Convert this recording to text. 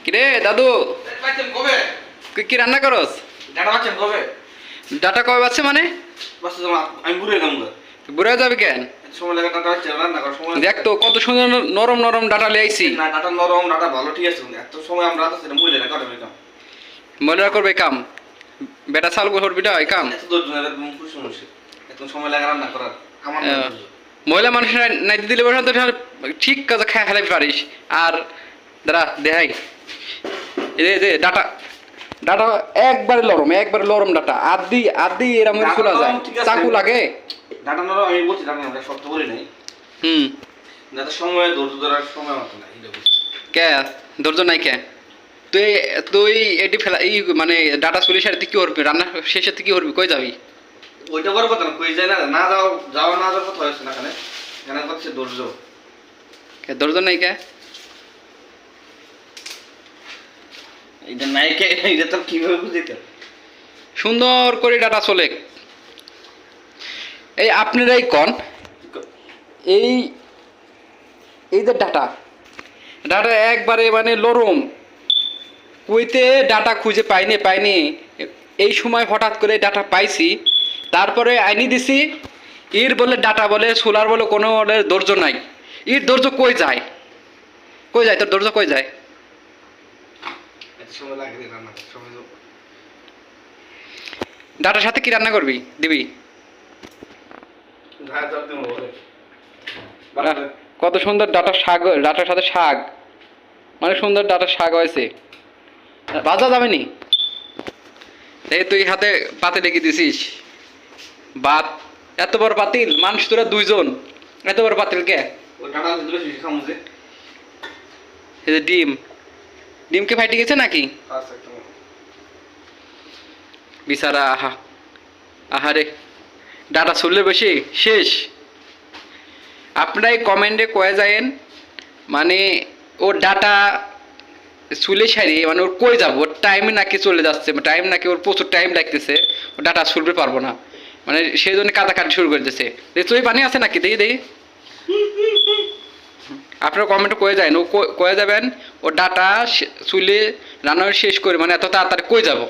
কিরে দাদু, বাচ্চা কবে কি রান্না করস? ডাটা বাচ্চা কবে ডাটা কবে বাচ্চা মানে? বাচ্চা জমা আমি বুড়ে গেলাম গো বুড়া যাবে কেন? সময় লাগে ডাটা বাচ্চা রান্না করার সময় দেখ তো কত সুন্দর নরম নরম ডাটা লিয়ে না ডাটা নরম ডাটা ভালো ঠিক আছে এত সময় আমরা তো সেটা মুইলে না করে বেকাম মহিলারা করবে কাম, বেটা চাল করবি না এই কাম। এত দূর না একদম খুশি মুশি এত সময় লাগে রান্না করার আমার না মহিলা মানুষের নাইতে দিলে বসে তো ঠিক কাজে খাই ফেলাবি পারিস। আর দাঁড়া দেখাই দে ডাটা, ডাটা একবারে লরম ডাটা আদি আদি এরম খোলা যায়, চাকু লাগে। ডাটা নরম আমি বলছি ডাটা নরম সব তো বলি নাই না তো সময় ধৈর্য ধরার সময় মতো না এটা বুঝছি কে ধৈর্য নাই কে? তুই তুই এটি ফেলা এই মানে ডাটা চলে সারে তুই কি করবি? রান্না শেষে তুই কি করবি? কই যাবি? ওইটা বড় কথা না কই যায় না না যাওয়া না যাওয়ার কথা হয়েছে না এখানে এখানে হচ্ছে ধৈর্য ধৈর্য নাই কে? এটা নাই কে এটা তো কিভাবে বুঝিতে সুন্দর করে ডাটা চলে। এই আপনারাই কন এই এই যে ডাটা ডাটা একবারে মানে লরম, কুইতে ডাটা খুঁজে পাইনি এই সময় হঠাৎ করে ডাটা পাইছি, তারপরে আইনি দিছি। ইর বলে ডাটা বলে সোলার বলে কোনো বলে ধৈর্য নাই। ইর ধৈর্য কই যায়? তোর ধৈর্য কই যায়? এত সময় লাগে রে রান্না সময় ডাটার সাথে কি রান্না করবি? দিবি ধার ধর তুমি বলে কত সুন্দর ডাটার শাক, ডাটার সাথে শাক মানে সুন্দর ডাটার শাক হয়েছে। বাজা যাবে নি? এই তুই হাতে পাতে লেগে দিছিস ভাত, এত বড় পাতিল, মানুষ তোরা দুইজন, এত বড় পাতিল কে? ওই ডাটা দিলে বেশি খামু যে এই যে ডিম কে ফাইটে গেছে নাকি আচ্ছা একদম বিচারা? আহারে ডাটা চললে বেশি শেষ। আপনারাই কমেন্টে কয়ে যায়েন মানে ওর ডাটা চুলে সারিয়ে মানে ওর কই যাবো, ওর টাইমে নাকি চলে যাচ্ছে, টাইম নাকি ওর প্রচুর টাইম লাগতেছে, ও ডাটা চুলবে পারবো না, মানে সেই জন্য কাটাকাটি শুরু করে দিচ্ছে। তুই পানি আছে নাকি দেখি আপনারা কমেন্টে কয়ে যায় ও কয়ে যাবেন ও ডাটা চুলে রান্না শেষ করে মানে এত তাড়াতাড়ি কই যাবো।